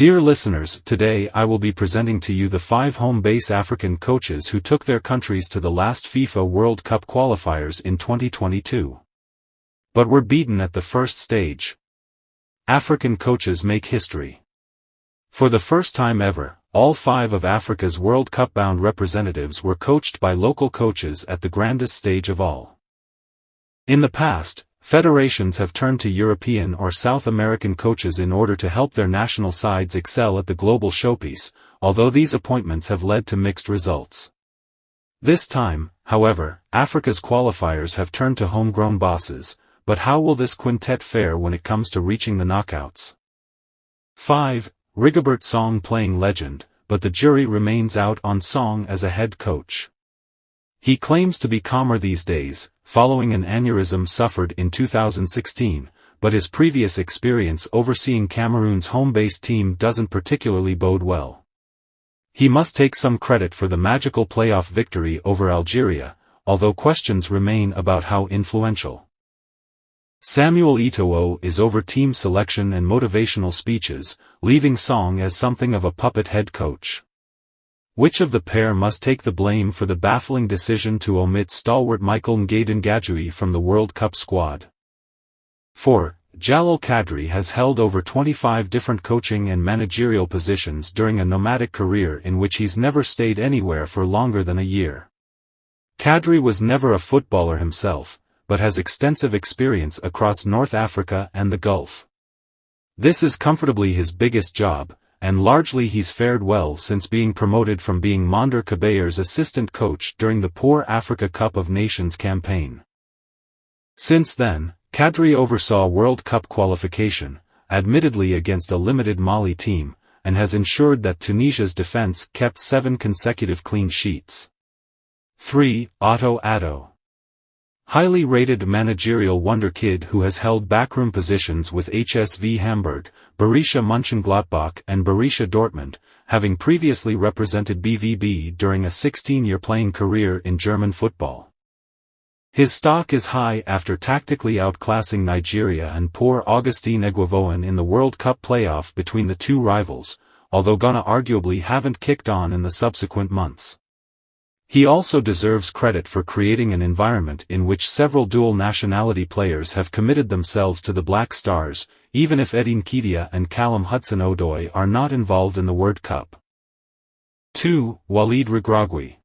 Dear listeners, today I will be presenting to you the 5 home-base African coaches who took their countries to the last FIFA World Cup qualifiers in 2022. But were beaten at the first stage. African coaches make history. For the first time ever, all 5 of Africa's World Cup-bound representatives were coached by local coaches at the grandest stage of all. In the past, federations have turned to European or South American coaches in order to help their national sides excel at the global showpiece, although these appointments have led to mixed results. This time, however, Africa's qualifiers have turned to homegrown bosses, but how will this quintet fare when it comes to reaching the knockouts? 5. Rigobert Song playing legend, but the jury remains out on Song as a head coach. He claims to be calmer these days, following an aneurysm suffered in 2016, but his previous experience overseeing Cameroon's home-based team doesn't particularly bode well. He must take some credit for the magical playoff victory over Algeria, although questions remain about how influential. Samuel Eto'o is over team selection and motivational speeches, leaving Song as something of a puppet head coach. Which of the pair must take the blame for the baffling decision to omit stalwart Michael Ngaden from the World Cup squad? 4. Jalal Kadri has held over 25 different coaching and managerial positions during a nomadic career in which he's never stayed anywhere for longer than a year. Kadri was never a footballer himself, but has extensive experience across North Africa and the Gulf. This is comfortably his biggest job, and largely he's fared well since being promoted from being Monder Kabayer's assistant coach during the Poor Africa Cup of Nations campaign. Since then, Kadri oversaw World Cup qualification, admittedly against a limited Mali team, and has ensured that Tunisia's defense kept 7 consecutive clean sheets. 3. Otto Addo. Highly rated managerial wonderkid who has held backroom positions with HSV Hamburg, Borussia Mönchengladbach and Borussia Dortmund, having previously represented BVB during a 16-year playing career in German football. His stock is high after tactically outclassing Nigeria and poor Augustine Eguavoen in the World Cup playoff between the two rivals, although Ghana arguably haven't kicked on in the subsequent months. He also deserves credit for creating an environment in which several dual-nationality players have committed themselves to the Black Stars, even if Eddie Nketiah and Callum Hudson-Odoi are not involved in the World Cup. 2. Walid Regragui.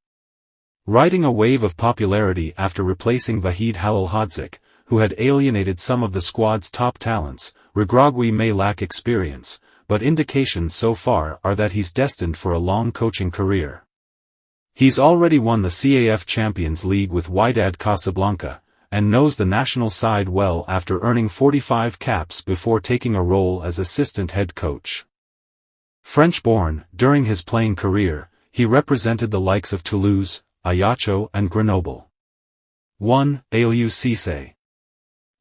Riding a wave of popularity after replacing Vahid Halilhodžić, who had alienated some of the squad's top talents, Regragui may lack experience, but indications so far are that he's destined for a long coaching career. He's already won the CAF Champions League with Wydad Casablanca, and knows the national side well after earning 45 caps before taking a role as assistant head coach. French-born, during his playing career, he represented the likes of Toulouse, Ajaccio and Grenoble. 1. Aliou Cissé.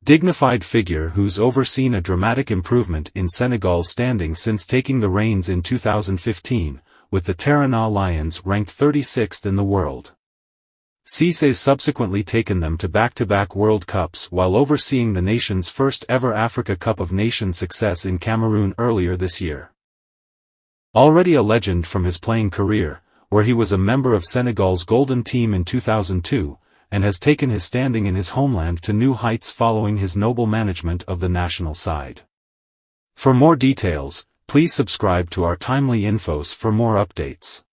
Dignified figure who's overseen a dramatic improvement in Senegal's standing since taking the reins in 2015, with the Terana Lions ranked 36th in the world. Cissé's subsequently taken them to back-to-back World Cups while overseeing the nation's first-ever Africa Cup of Nations success in Cameroon earlier this year. Already a legend from his playing career, where he was a member of Senegal's Golden Team in 2002, and has taken his standing in his homeland to new heights following his noble management of the national side. For more details, please subscribe to our timely infos for more updates.